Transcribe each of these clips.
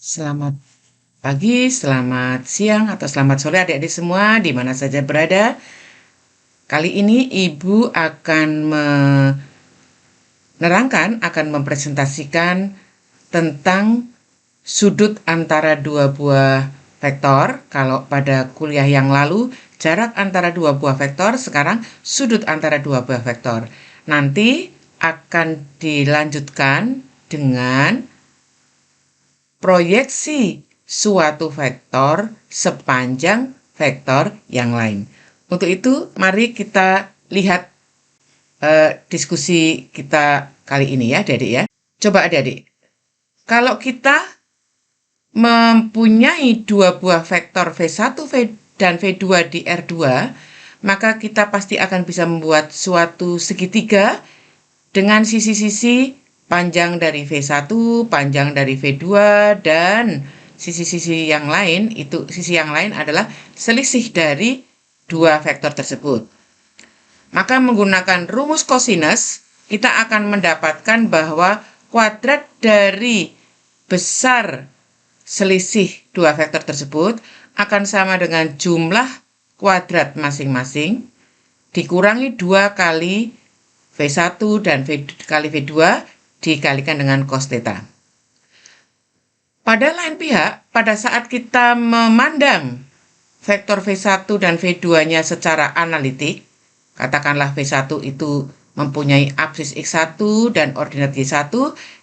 Selamat pagi, selamat siang, atau selamat sore adik-adik semua di mana saja berada. Kali ini Ibu akan akan mempresentasikan tentang sudut antara dua buah vektor. Kalau pada kuliah yang lalu, jarak antara dua buah vektor, sekarang sudut antara dua buah vektor. Nanti akan dilanjutkan dengan proyeksi suatu vektor sepanjang vektor yang lain. Untuk itu, mari kita lihat diskusi kita kali ini ya, adik-adik ya. Coba adik-adik, kalau kita mempunyai dua buah vektor V1 dan V2 di R2, maka kita pasti akan bisa membuat suatu segitiga dengan sisi-sisi panjang dari V1, panjang dari V2, dan sisi-sisi yang lain, sisi yang lain adalah selisih dari dua vektor tersebut. Maka menggunakan rumus kosinus, kita akan mendapatkan bahwa kuadrat dari besar selisih dua vektor tersebut akan sama dengan jumlah kuadrat masing-masing dikurangi 2 kali V1 dan kali V2 dikalikan dengan cos theta. Pada lain pihak, pada saat kita memandang vektor V1 dan V2-nya secara analitik, katakanlah V1 itu mempunyai absis X1 dan ordinat Y1,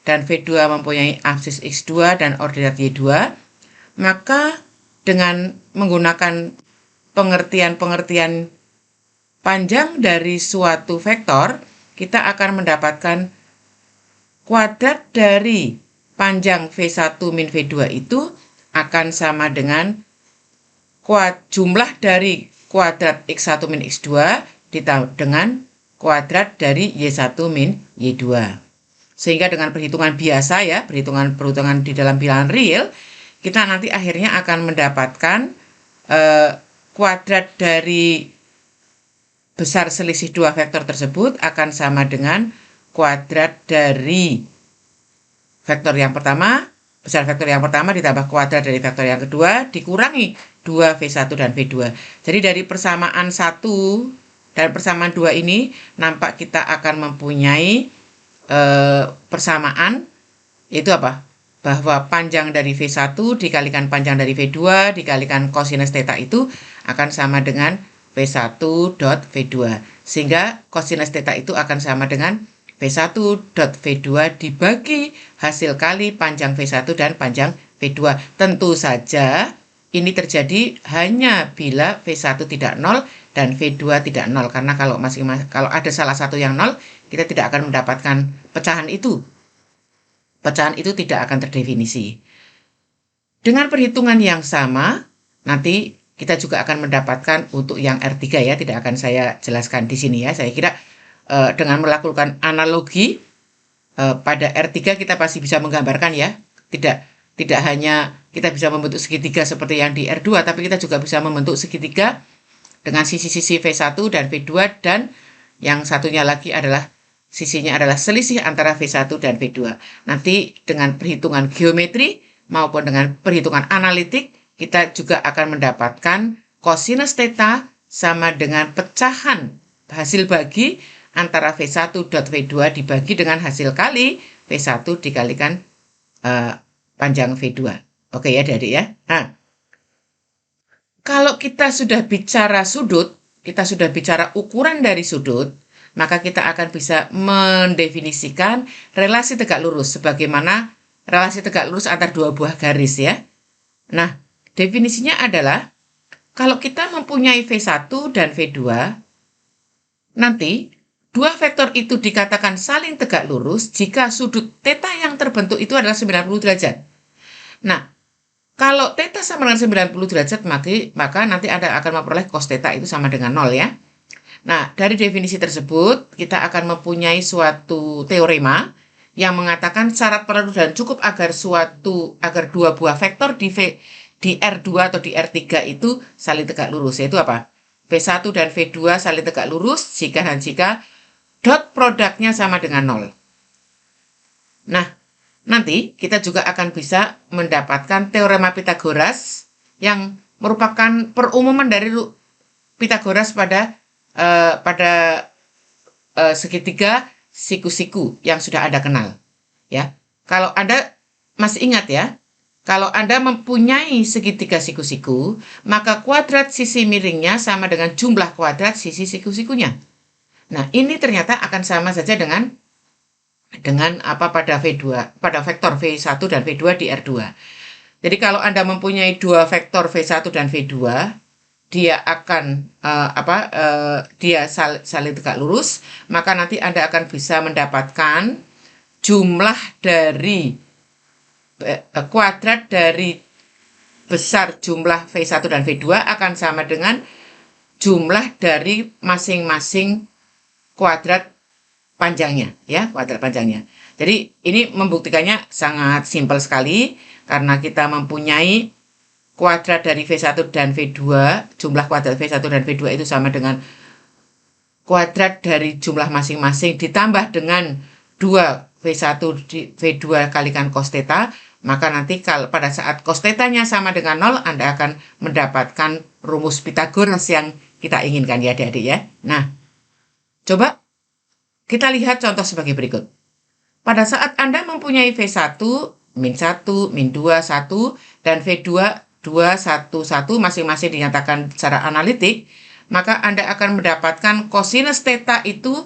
dan V2 mempunyai absis X2 dan ordinat Y2, maka dengan menggunakan pengertian-pengertian panjang dari suatu vektor, kita akan mendapatkan kuadrat dari panjang V1 min V2 itu akan sama dengan jumlah dari kuadrat X1 min X2 dengan kuadrat dari Y1 min Y2. Sehingga dengan perhitungan biasa ya, perhitungan di dalam bilangan real, kita nanti akhirnya akan mendapatkan kuadrat dari besar selisih dua vektor tersebut akan sama dengan kuadrat dari vektor yang pertama, besar vektor yang pertama ditambah kuadrat dari vektor yang kedua dikurangi 2V1 dan V2. Jadi dari persamaan 1 dan persamaan 2 ini nampak kita akan mempunyai persamaan, yaitu apa? Bahwa panjang dari V1 dikalikan panjang dari V2 dikalikan kosinus theta itu akan sama dengan V1 dot V2. Sehingga kosinus theta itu akan sama dengan V1 dot V2 dibagi hasil kali panjang V1 dan panjang V2. Tentu saja ini terjadi hanya bila V1 tidak 0 dan V2 tidak 0. Karena kalau ada salah satu yang 0, kita tidak akan mendapatkan pecahan itu. Pecahan itu tidak akan terdefinisi. Dengan perhitungan yang sama, nanti kita juga akan mendapatkan untuk yang R3 ya, tidak akan saya jelaskan di sini ya. Saya kira dengan melakukan analogi pada R3 kita pasti bisa menggambarkan ya. Tidak hanya kita bisa membentuk segitiga seperti yang di R2, tapi kita juga bisa membentuk segitiga dengan sisi-sisi V1 dan V2, dan yang satunya lagi adalah sisinya adalah selisih antara V1 dan V2. Nanti dengan perhitungan geometri maupun dengan perhitungan analitik, kita juga akan mendapatkan kosinus theta sama dengan pecahan hasil bagi antara V1 dot V2 dibagi dengan hasil kali V1 dikalikan panjang V2. Oke ya adik-adik ya. Nah, kalau kita sudah bicara sudut, kita sudah bicara ukuran dari sudut, maka kita akan bisa mendefinisikan relasi tegak lurus sebagaimana relasi tegak lurus antar dua buah garis ya. Nah, definisinya adalah kalau kita mempunyai V1 dan V2, nanti dua vektor itu dikatakan saling tegak lurus jika sudut theta yang terbentuk itu adalah 90 derajat. Nah, kalau theta sama dengan 90 derajat, maka nanti Anda akan memperoleh cos theta itu sama dengan 0 ya. Nah, dari definisi tersebut, kita akan mempunyai suatu teorema yang mengatakan syarat perlu dan cukup agar dua buah vektor di R2 atau di R3 itu saling tegak lurus. Yaitu apa? V1 dan V2 saling tegak lurus jika dot produknya sama dengan 0. Nah, nanti kita juga akan bisa mendapatkan teorema Pitagoras yang merupakan perumuman dari Pitagoras pada segitiga siku-siku yang sudah Anda kenal. Ya, kalau Anda masih ingat ya, kalau Anda mempunyai segitiga siku-siku, maka kuadrat sisi miringnya sama dengan jumlah kuadrat sisi siku-sikunya. Nah, ini ternyata akan sama saja dengan pada V2, pada vektor V1 dan V2 di R2. Jadi kalau Anda mempunyai dua vektor V1 dan V2, dia akan dia saling tegak lurus, maka nanti Anda akan bisa mendapatkan jumlah dari kuadrat dari besar jumlah V1 dan V2 akan sama dengan jumlah dari masing-masing kuadrat panjangnya, ya, kuadrat panjangnya. Jadi ini membuktikannya sangat simpel sekali karena kita mempunyai kuadrat dari V1 dan V2, jumlah kuadrat V1 dan V2 itu sama dengan kuadrat dari jumlah masing-masing ditambah dengan 2 V1 V2 kalikan cos theta, maka nanti kalau pada saat cos theta-nya sama dengan 0, Anda akan mendapatkan rumus Pitagoras yang kita inginkan ya adik-adik ya. Nah, coba kita lihat contoh sebagai berikut. Pada saat Anda mempunyai V1, min 1, min 2, 1, dan V2, 2, 1, 1, masing-masing dinyatakan secara analitik, maka Anda akan mendapatkan kosinus theta itu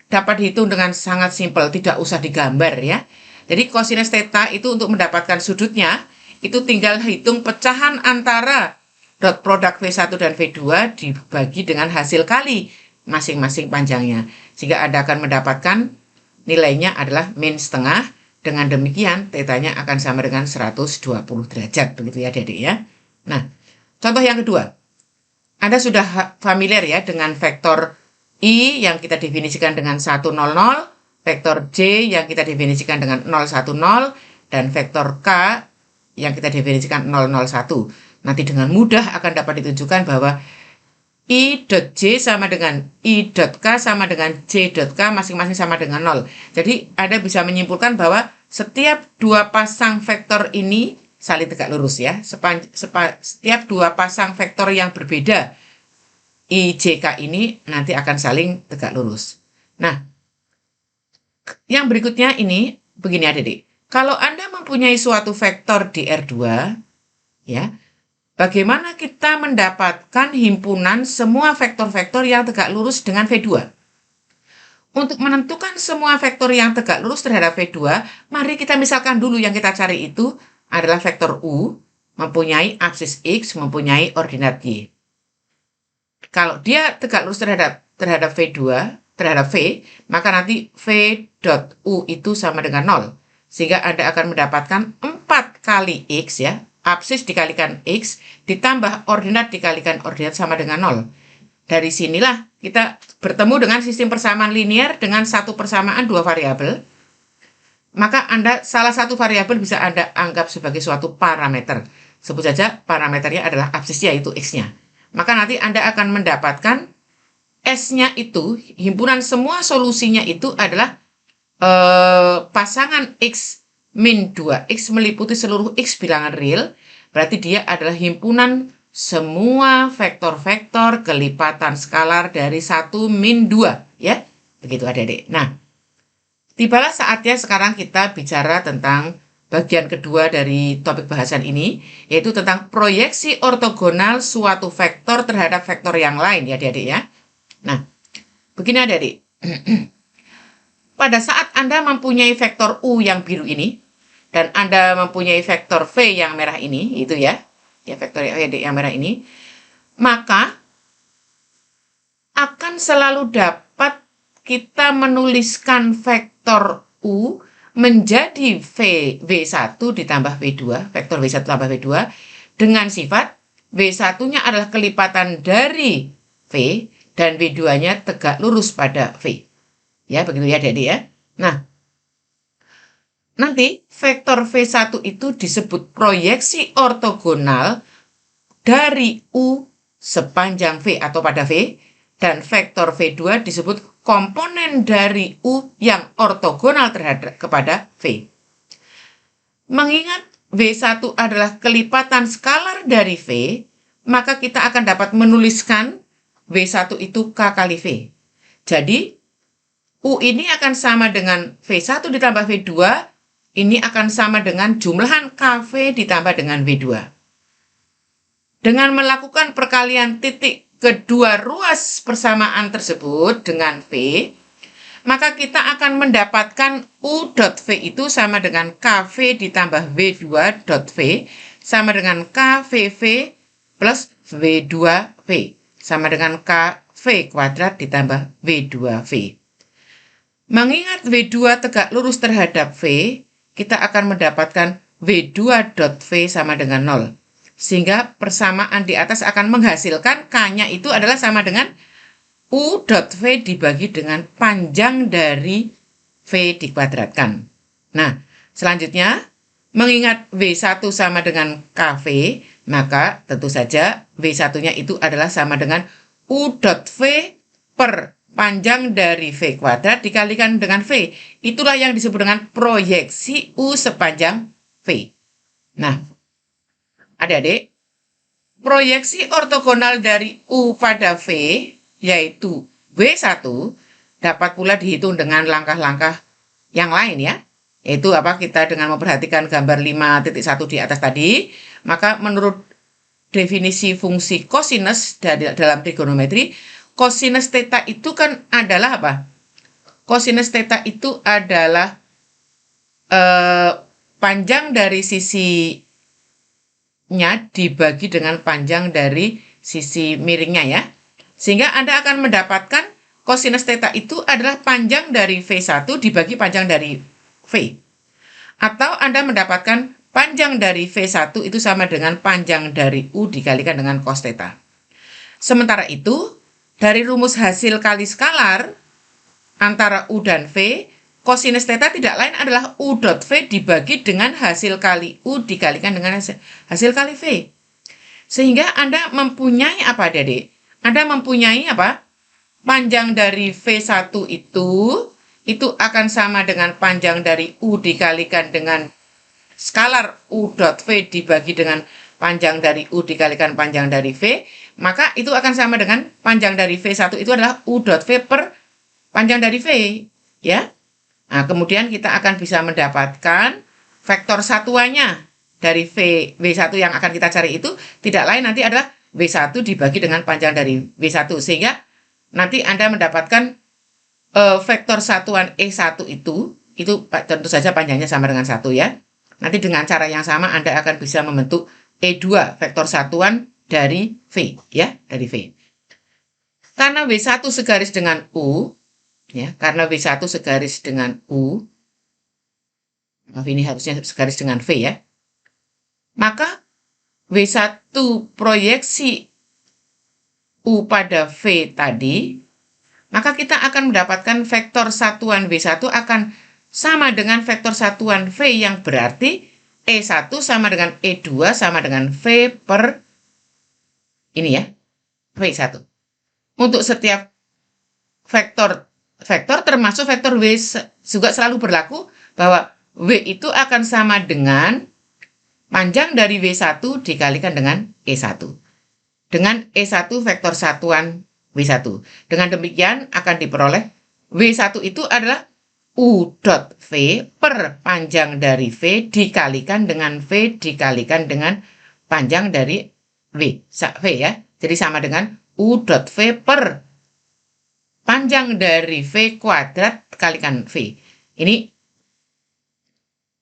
dapat dihitung dengan sangat simpel, tidak usah digambar ya. Jadi kosinus theta itu untuk mendapatkan sudutnya, itu tinggal hitung pecahan antara dot produk V1 dan V2 dibagi dengan hasil kali masing-masing panjangnya. Sehingga Anda akan mendapatkan nilainya adalah min setengah. Dengan demikian, tetanya akan sama dengan 120 derajat. Begitu ya adik-adik ya. Nah, contoh yang kedua. Anda sudah familiar ya dengan vektor I yang kita definisikan dengan 100, vektor J yang kita definisikan dengan 010, dan vektor K yang kita definisikan 001. Nanti dengan mudah akan dapat ditunjukkan bahwa I.J sama dengan I.K sama dengan J.K masing-masing sama dengan 0. Jadi Anda bisa menyimpulkan bahwa setiap dua pasang vektor ini saling tegak lurus ya. Setiap dua pasang vektor yang berbeda I.J.K ini nanti akan saling tegak lurus. Nah, yang berikutnya ini begini adik-adik. Kalau Anda mempunyai suatu vektor di R2, ya, bagaimana kita mendapatkan himpunan semua vektor-vektor yang tegak lurus dengan V2? Untuk menentukan semua vektor yang tegak lurus terhadap V2, mari kita misalkan dulu yang kita cari itu adalah vektor U, mempunyai aksis X, mempunyai ordinat Y. Kalau dia tegak lurus terhadap V2, terhadap V, maka nanti V.U itu sama dengan 0. Sehingga Anda akan mendapatkan 4 kali X ya, absis dikalikan X, ditambah ordinat dikalikan ordinat sama dengan 0. Dari sinilah kita bertemu dengan sistem persamaan linear dengan satu persamaan dua variabel. Maka salah satu variabel bisa Anda anggap sebagai suatu parameter. Sebut saja parameternya adalah absisnya, yaitu X-nya. Maka nanti Anda akan mendapatkan S-nya itu, himpunan semua solusinya itu adalah pasangan X min 2X meliputi seluruh X bilangan real, berarti dia adalah himpunan semua vektor-vektor kelipatan skalar dari 1 min 2, ya. Begitu adik-adik. Nah, tibalah saatnya sekarang kita bicara tentang bagian kedua dari topik bahasan ini, yaitu tentang proyeksi ortogonal suatu vektor terhadap vektor yang lain, ya adik-adik ya. Nah, begini adik-adik. Pada saat Anda mempunyai vektor U yang biru ini, dan Anda mempunyai vektor V yang merah ini, itu ya vektor yang merah ini, maka akan selalu dapat kita menuliskan vektor U menjadi V1 ditambah V2, vektor V1 tambah V2, dengan sifat V1-nya adalah kelipatan dari V, dan V2-nya tegak lurus pada V. Ya, begitu ya adik-adik ya. Nah, nanti vektor V1 itu disebut proyeksi ortogonal dari U sepanjang V atau pada V, dan vektor V2 disebut komponen dari U yang ortogonal kepada V. Mengingat V1 adalah kelipatan skalar dari V, maka kita akan dapat menuliskan V1 itu K kali V. Jadi, U ini akan sama dengan V1 ditambah V2, ini akan sama dengan jumlahan KV ditambah dengan V2. Dengan melakukan perkalian titik kedua ruas persamaan tersebut dengan V, maka kita akan mendapatkan U.V itu sama dengan KV ditambah V2.V sama dengan KVV plus V2V sama dengan KV kuadrat ditambah V2V. Mengingat V2 tegak lurus terhadap V, kita akan mendapatkan V2.V sama dengan 0. Sehingga persamaan di atas akan menghasilkan K-nya itu adalah sama dengan U.V dibagi dengan panjang dari V dikuadratkan. Nah, selanjutnya, mengingat V1 sama dengan KV, maka tentu saja V1-nya itu adalah sama dengan U.V per panjang dari V kuadrat dikalikan dengan V. Itulah yang disebut dengan proyeksi U sepanjang V. Nah, adik-adik, proyeksi ortogonal dari U pada V, yaitu V1, dapat pula dihitung dengan langkah-langkah yang lain ya. Yaitu kita dengan memperhatikan gambar 5.1 di atas tadi, maka menurut definisi fungsi kosinus dalam trigonometri, kosinus theta itu kan adalah apa? Kosinus theta itu adalah panjang dari sisinya dibagi dengan panjang dari sisi miringnya ya. Sehingga Anda akan mendapatkan kosinus theta itu adalah panjang dari V1 dibagi panjang dari V. Atau Anda mendapatkan panjang dari V1 itu sama dengan panjang dari U dikalikan dengan cos theta. Sementara itu, dari rumus hasil kali skalar antara U dan V, kosinus theta tidak lain adalah U.V dibagi dengan hasil kali U dikalikan dengan hasil kali V. Sehingga Anda mempunyai apa, Adik? Anda mempunyai apa? Panjang dari V1 itu akan sama dengan panjang dari U dikalikan dengan skalar U.V dibagi dengan panjang dari U dikalikan panjang dari V, maka itu akan sama dengan panjang dari V1 itu adalah U.V per panjang dari V, ya. Nah, kemudian kita akan bisa mendapatkan vektor satuannya dari V1 yang akan kita cari itu tidak lain nanti adalah V1 dibagi dengan panjang dari V1. Sehingga nanti Anda mendapatkan vektor satuan E1 itu tentu saja panjangnya sama dengan 1 ya. Nanti dengan cara yang sama Anda akan bisa membentuk E2 vektor satuan dari V ya, dari V. Karena V1 segaris dengan U ya, karena V1 segaris dengan U. Maaf, ini harusnya segaris dengan V ya. Maka V1 proyeksi U pada V tadi, maka kita akan mendapatkan vektor satuan V1 akan sama dengan vektor satuan V yang berarti E1 sama dengan E2 sama dengan V per ini ya, V1. Untuk setiap vektor termasuk vektor W juga selalu berlaku bahwa W itu akan sama dengan panjang dari V1 dikalikan dengan E1. Dengan E1 vektor satuan V1. Dengan demikian akan diperoleh V1 itu adalah U.V per panjang dari V dikalikan dengan V dikalikan dengan panjang dari V ya. Jadi sama dengan U.V per panjang dari V kuadrat kalikan V. Ini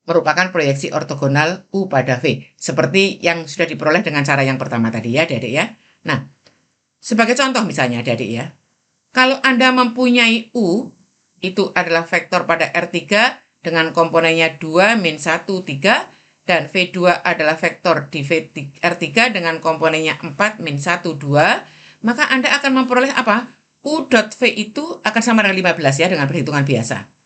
merupakan proyeksi ortogonal U pada V. Seperti yang sudah diperoleh dengan cara yang pertama tadi ya, adik ya. Nah, sebagai contoh misalnya, adik ya. Kalau Anda mempunyai U, itu adalah vektor pada R3 dengan komponennya 2, min 1, 3. Dan V2 adalah vektor di R3 dengan komponennya 4, min 1, 2. Maka Anda akan memperoleh apa? U.V itu akan sama dengan 15 ya, dengan perhitungan biasa.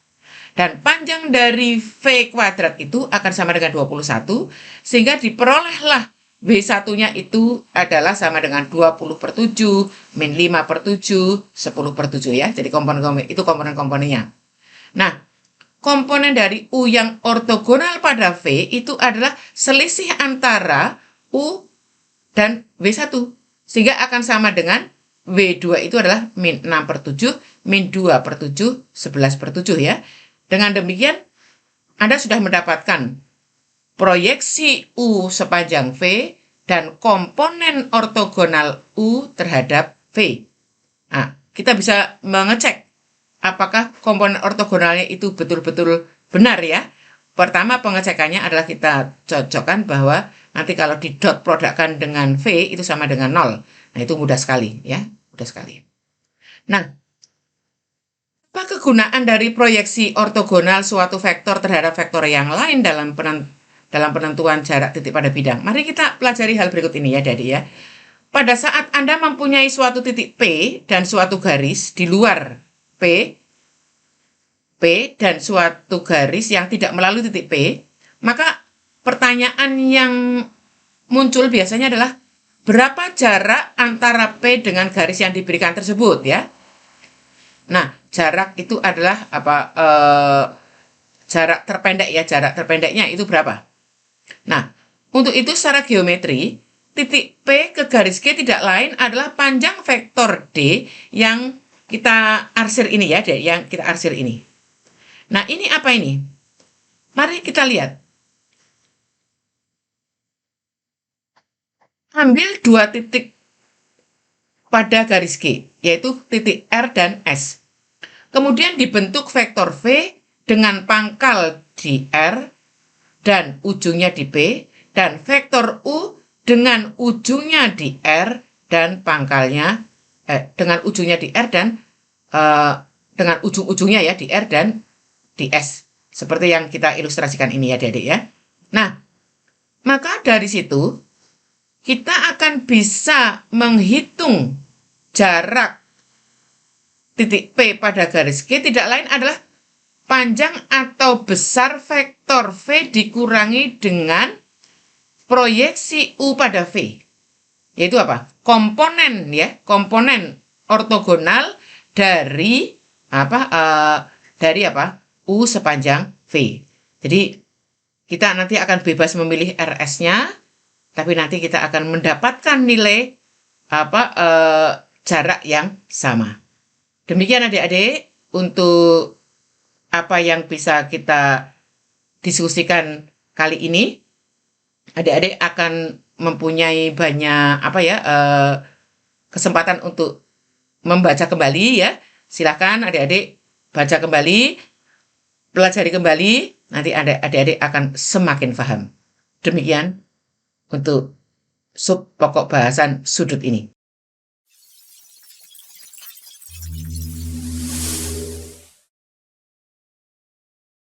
Dan panjang dari V kuadrat itu akan sama dengan 21, sehingga diperolehlah V1-nya itu adalah sama dengan 20/7, min 5/7, 10/7 ya. Jadi komponen-komponennya. Nah, komponen dari U yang ortogonal pada V itu adalah selisih antara U dan W1. Sehingga akan sama dengan W2 itu adalah min 6/7, min 2/7, 11/7 ya. Dengan demikian, Anda sudah mendapatkan proyeksi U sepanjang V dan komponen ortogonal U terhadap V. Nah, kita bisa mengecek apakah komponen ortogonalnya itu betul-betul benar ya. Pertama pengecekannya adalah kita cocokkan bahwa nanti kalau di dot produkkan dengan V itu sama dengan 0. Nah, itu mudah sekali ya, mudah sekali. Nah, apa kegunaan dari proyeksi ortogonal suatu vektor terhadap vektor yang lain dalam penentuan jarak titik pada bidang? Mari kita pelajari hal berikut ini ya, Adik ya. Pada saat Anda mempunyai suatu titik P dan suatu garis di luar P dan suatu garis yang tidak melalui titik P, maka pertanyaan yang muncul biasanya adalah berapa jarak antara P dengan garis yang diberikan tersebut ya. Nah, jarak itu adalah jarak terpendek ya, jarak terpendeknya itu berapa? Nah, untuk itu secara geometri, titik P ke garis G tidak lain adalah panjang vektor D yang kita arsir ini ya, yang kita arsir ini. Nah, ini apa ini? Mari kita lihat. Ambil dua titik pada garis G, yaitu titik R dan S. Kemudian dibentuk vektor V dengan pangkal di R dan ujungnya di P, dan vektor U dengan ujungnya di R dan pangkalnya dengan ujungnya di R dan dengan ujung-ujungnya ya di R dan di S, seperti yang kita ilustrasikan ini ya Adik ya. Nah, maka dari situ kita akan bisa menghitung jarak titik P pada garis G tidak lain adalah panjang atau besar vektor V dikurangi dengan proyeksi U pada V. Yaitu apa? Komponen ya, komponen ortogonal dari U sepanjang V. Jadi kita nanti akan bebas memilih RS-nya, tapi nanti kita akan mendapatkan nilai jarak yang sama. Demikian adik-adik untuk apa yang bisa kita diskusikan kali ini. Adik-adik akan mempunyai banyak kesempatan untuk membaca kembali ya. Silakan adik-adik baca kembali, pelajari kembali, nanti adik-adik akan semakin paham. Demikian untuk sub pokok bahasan sudut ini.